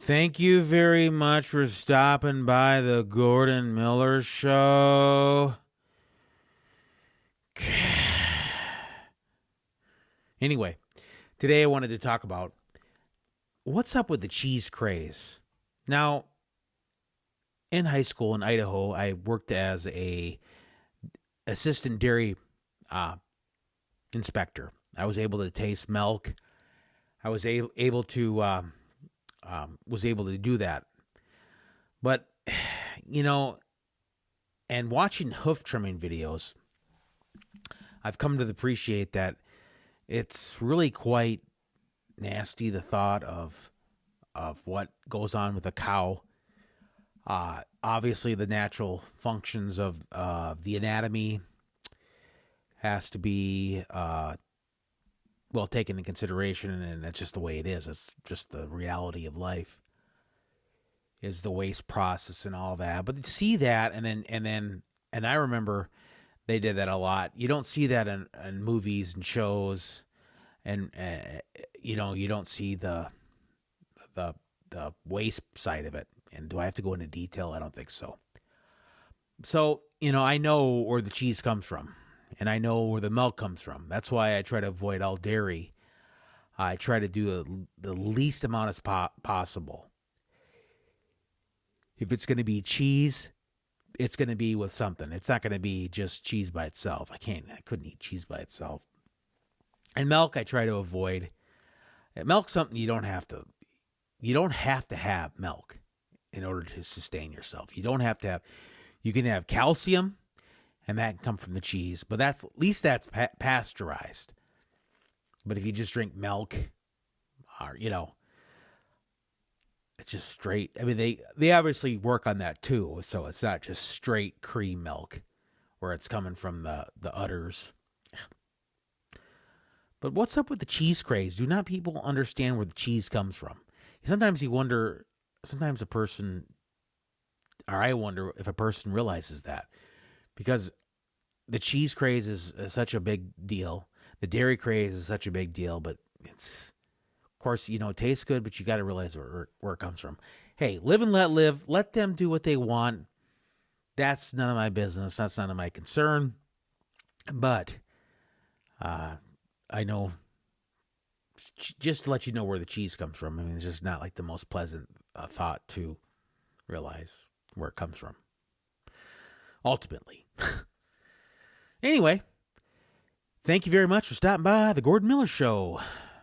Thank you very much for stopping by the Gordon Miller Show. Anyway, today I wanted to talk about what's up with the cheese craze. Now, in high school in Idaho, I worked as a assistant dairy inspector. I was able to taste milk. I was able to do that. But and watching hoof trimming videos, I've come to appreciate that it's really quite nasty, the thought of what goes on with a cow. Obviously, the natural functions of the anatomy has to be taken into consideration, and that's just the way it is. It's just the reality of life, is the waste process and all that. But to see that, and I remember they did that a lot. You don't see that in movies and shows, and you don't see the waste side of it. And do I have to go into detail? I don't think so. So, I know where the cheese comes from, and I know where the milk comes from. That's why I try to avoid all dairy. I try to do the least amount as possible. If it's going to be cheese, it's going to be with something. It's not going to be just cheese by itself. I couldn't eat cheese by itself. And milk, I try to avoid. Milk's something you don't have to have milk in order to sustain yourself. You don't have to have. You can have calcium, and that can come from the cheese, but at least that's pasteurized. But if you just drink milk, or it's just straight. I mean, they obviously work on that too, so it's not just straight cream milk, where it's coming from the udders. But what's up with the cheese craze? Do not people understand where the cheese comes from? Sometimes you wonder. Sometimes I wonder if a person realizes that, because the cheese craze is such a big deal. The dairy craze is such a big deal, but it's, of course, it tastes good, but you got to realize where it comes from. Hey, live and let live. Let them do what they want. That's none of my business. That's none of my concern. But I know, just to let you know where the cheese comes from. I mean, it's just not like the most pleasant thought to realize where it comes from, ultimately. Anyway, thank you very much for stopping by the Gordon Miller Show.